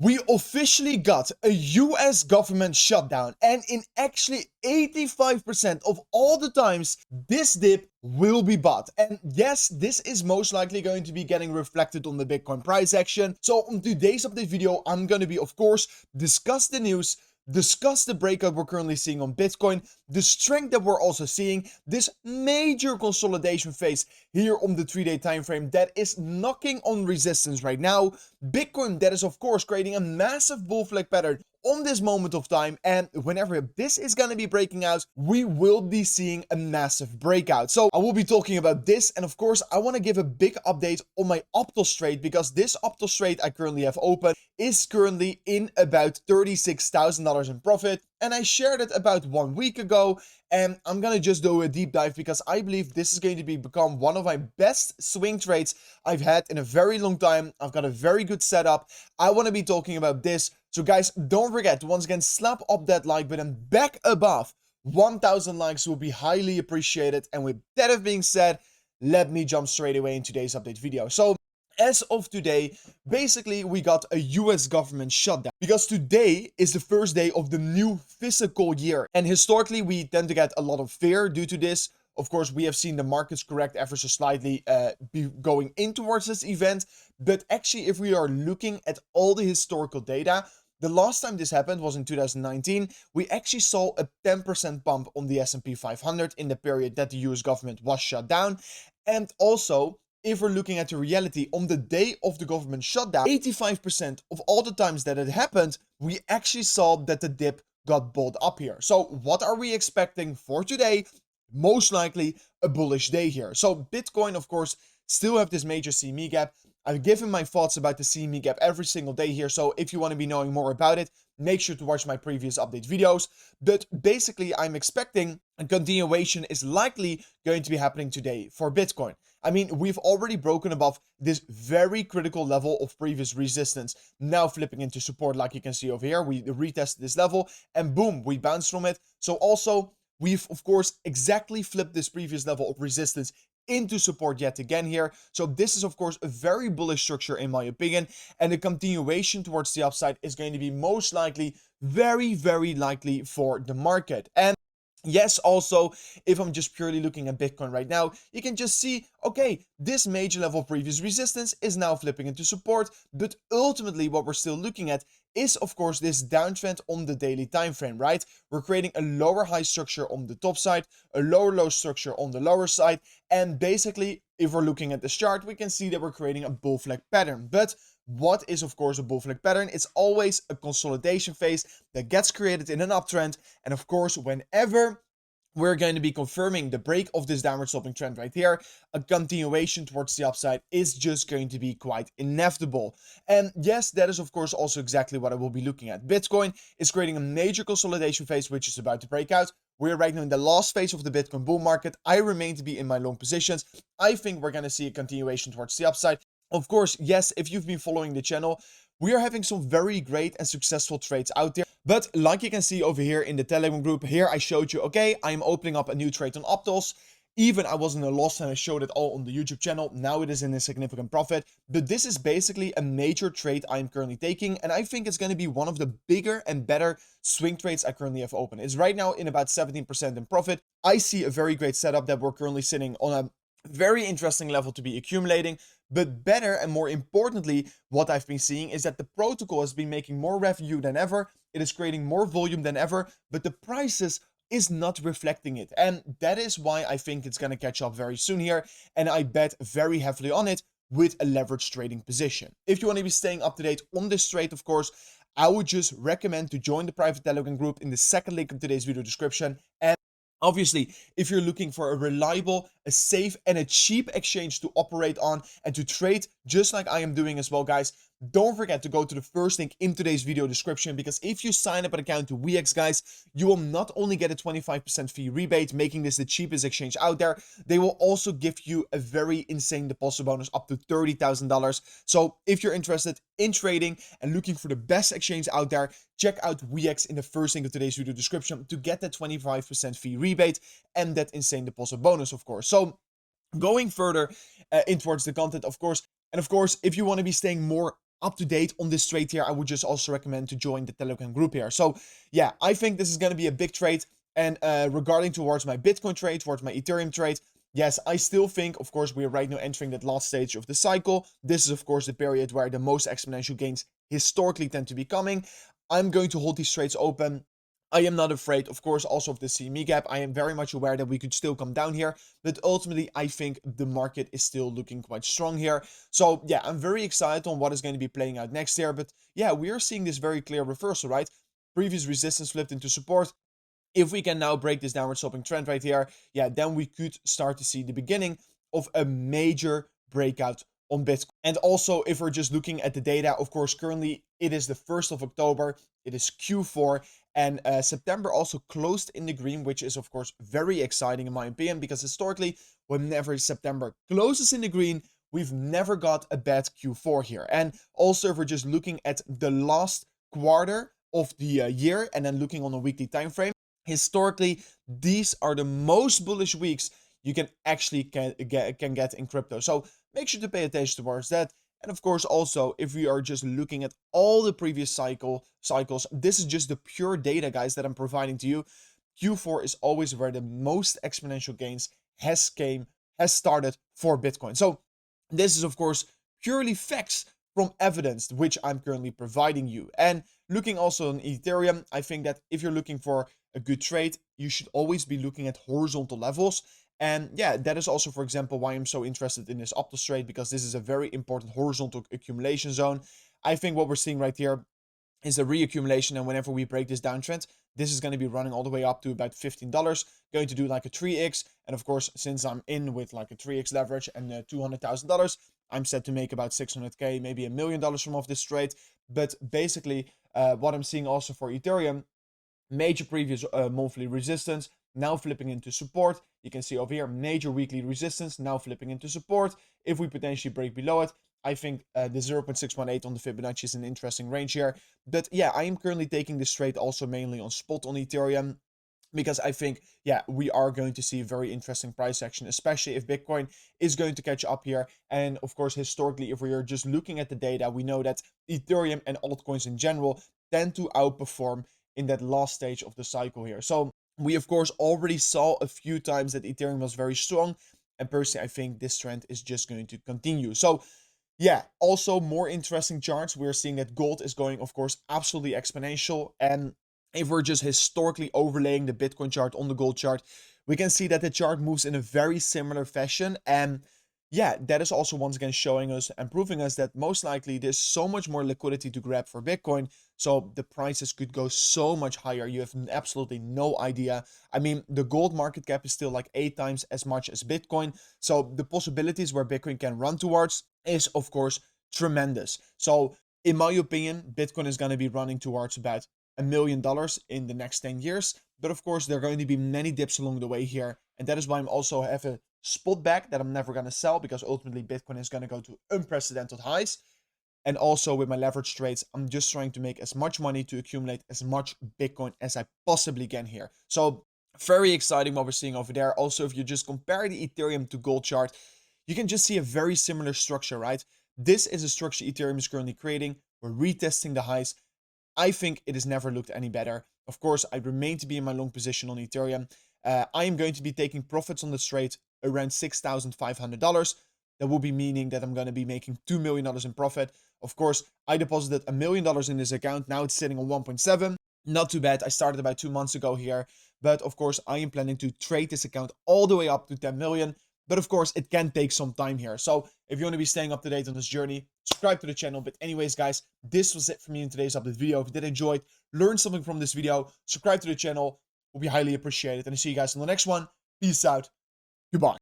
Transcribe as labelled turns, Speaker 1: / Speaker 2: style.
Speaker 1: We officially got a US government shutdown, and in actually 85% of all the times, this dip will be bought. And yes, this is most likely going to be getting reflected on the Bitcoin price action. So on today's update video, I'm going to be, of course, discuss the news, discuss the breakout we're currently seeing on Bitcoin, the strength that we're also seeing, this major consolidation phase here on the 3-day time frame that is knocking on resistance right now, Bitcoin that is of course creating a massive bull flag pattern on this moment of time, and whenever this is going to be breaking out, we will be seeing a massive breakout. So I will be talking about this, and of course I want to give a big update on my Optos trade, because this Optos trade I currently have open is currently in about $36,000 in profit, and I shared it about 1 week ago, and I'm gonna just do a deep dive because I believe this is going to become one of my best swing trades I've had in a very long time. I've got a very good setup. I want to be talking about this. So guys, don't forget to once again slap up that like button back above 1,000 likes will be highly appreciated. And with that being said, let me jump straight away in today's update video. So as of today, basically we got a US government shutdown because today is the first day of the new fiscal year. And historically, we tend to get a lot of fear due to this. Of course, we have seen the markets correct ever so slightly be going in towards this event. But actually, if we are looking at all the historical data, the last time this happened was in 2019. We actually saw a 10% bump on the S&P 500 in the period that the US government was shut down. And also, if we're looking at the reality on the day of the government shutdown, 85% of all the times that it happened, we actually saw that the dip got bought up here. So what are we expecting for today? Most likely a bullish day here. So Bitcoin, of course, still have this major CME gap. I've given my thoughts about the CME gap every single day here. So if you want to be knowing more about it, make sure to watch my previous update videos. But basically, I'm expecting a continuation is likely going to be happening today for Bitcoin. I mean, we've already broken above this very critical level of previous resistance, now flipping into support like you can see over here. We retested this level and boom, we bounced from it. So also, we've, of course, exactly flipped this previous level of resistance into support yet again here. So this is, of course, a very bullish structure in my opinion. And the continuation towards the upside is going to be most likely, very, very likely for the market. And yes, also, if I'm just purely looking at Bitcoin right now, you can just see, okay, this major level of previous resistance is now flipping into support. But ultimately, what we're still looking at is, of course, this downtrend on the daily time frame, right? We're creating a lower high structure on the top side, a lower low structure on the lower side. And basically, if we're looking at this chart, we can see that we're creating a bull flag pattern. But what is, of course, a bull flag pattern? It's always a consolidation phase that gets created in an uptrend. And of course, whenever we're going to be confirming the break of this downward sloping trend right here, a continuation towards the upside is just going to be quite inevitable. And yes, that is of course also exactly what I will be looking at. Bitcoin is creating a major consolidation phase, which is about to break out. We're right now in the last phase of the Bitcoin bull market. I remain to be in my long positions. I think we're going to see a continuation towards the upside. Of course, yes, if you've been following the channel, we are having some very great and successful trades out there. But like you can see over here in the Telegram group, here I showed you, okay, I'm opening up a new trade on Optos. Even I was in a loss and I showed it all on the YouTube channel. Now it is in a significant profit. But this is basically a major trade I'm currently taking. And I think it's going to be one of the bigger and better swing trades I currently have open. It's right now in about 17% in profit. I see a very great setup that we're currently sitting on a very interesting level to be accumulating. But better and more importantly, what I've been seeing is that the protocol has been making more revenue than ever. It is creating more volume than ever, but the prices is not reflecting it. And that is why I think it's going to catch up very soon here. And I bet very heavily on it with a leverage trading position. If you want to be staying up to date on this trade, of course, I would just recommend to join the private Telegram group in the second link of today's video description. And obviously, if you're looking for a reliable, a safe, and a cheap exchange to operate on and to trade just like I am doing as well, guys, don't forget to go to the first link in today's video description, because if you sign up an account to WeX, guys, you will not only get a 25% fee rebate, making this the cheapest exchange out there, they will also give you a very insane deposit bonus up to $30,000. So if you're interested in trading and looking for the best exchange out there, check out WeX in the first link of today's video description to get that 25% fee rebate and that insane deposit bonus, of course. So going further in towards the content, of course, and of course, if you want to be staying more up to date on this trade here, I would just also recommend to join the Telegram group here. So yeah, I think this is going to be a big trade. And regarding towards my Bitcoin trade, towards my Ethereum trade, yes, I still think, of course, we are right now entering that last stage of the cycle. This is, of course, the period where the most exponential gains historically tend to be coming. I'm going to hold these trades open. I am not afraid, of course, also of the CME gap. I am very much aware that we could still come down here, but ultimately, I think the market is still looking quite strong here. So yeah, I'm very excited on what is going to be playing out next year. But yeah, we are seeing this very clear reversal, right? Previous resistance flipped into support. If we can now break this downward sloping trend right here, yeah, then we could start to see the beginning of a major breakout on Bitcoin. And also, if we're just looking at the data, of course, currently it is the 1st of October, it is Q4, and September also closed in the green, which is, of course, very exciting in my opinion, because historically, whenever September closes in the green, we've never got a bad Q4 here. And also, if we're just looking at the last quarter of the year and then looking on a weekly time frame, historically, these are the most bullish weeks you can actually get in crypto. So make sure to pay attention towards that. And of course, also, if we are just looking at all the previous cycles, this is just the pure data, guys, that I'm providing to you. Q4 is always where the most exponential gains has started for Bitcoin. So this is, of course, purely facts from evidence, which I'm currently providing you. And looking also on Ethereum, I think that if you're looking for a good trade, you should always be looking at horizontal levels. And yeah, that is also, for example, why I'm so interested in this Optos trade, because this is a very important horizontal accumulation zone. I think what we're seeing right here is a reaccumulation, and whenever we break this downtrend, this is going to be running all the way up to about $15, going to do like a 3x. And of course, since I'm in with like a 3x leverage and $200,000, I'm set to make about 600k, maybe $1 million from off this trade. But basically, what I'm seeing also for Ethereum, major previous monthly resistance, now flipping into support. You can see over here, major weekly resistance, now flipping into support. If we potentially break below it, I think the 0.618 on the Fibonacci is an interesting range here. But yeah, I am currently taking this trade also mainly on spot on Ethereum, because I think, yeah, we are going to see a very interesting price action, especially if Bitcoin is going to catch up here. And of course, historically, if we are just looking at the data, we know that Ethereum and altcoins in general tend to outperform in that last stage of the cycle here. So we, of course, already saw a few times that Ethereum was very strong. And personally, I think this trend is just going to continue. So yeah, also more interesting charts. We're seeing that gold is going, of course, absolutely exponential. And if we're just historically overlaying the Bitcoin chart on the gold chart, we can see that the chart moves in a very similar fashion. And yeah, that is also once again showing us and proving us that most likely there's so much more liquidity to grab for Bitcoin. So the prices could go so much higher. You have absolutely no idea. I mean, the gold market cap is still like 8 times as much as Bitcoin. So the possibilities where Bitcoin can run towards is, of course, tremendous. So in my opinion, Bitcoin is going to be running towards about $1 million in the next 10 years. But of course, there are going to be many dips along the way here. And that is why I'm also have a spot back that I'm never going to sell, because ultimately Bitcoin is going to go to unprecedented highs. And also with my leverage trades, I'm just trying to make as much money to accumulate as much Bitcoin as I possibly can here. So very exciting what we're seeing over there. Also, if you just compare the Ethereum to gold chart, you can just see a very similar structure, right? This is a structure Ethereum is currently creating. We're retesting the highs. I think it has never looked any better. Of course, I remain to be in my long position on Ethereum. I am going to be taking profits on this trade around $6,500. That will be meaning that I'm going to be making $2 million in profit. Of course, I deposited $1 million in this account. Now it's sitting on 1.7. Not too bad. I started about 2 months ago here. But of course, I am planning to trade this account all the way up to 10 million. But of course, it can take some time here. So if you want to be staying up to date on this journey, subscribe to the channel. But anyways, guys, this was it for me in today's update video. If you did enjoy, learn something from this video, subscribe to the channel, will be highly appreciated. And I'll see you guys in the next one. Peace out. Goodbye.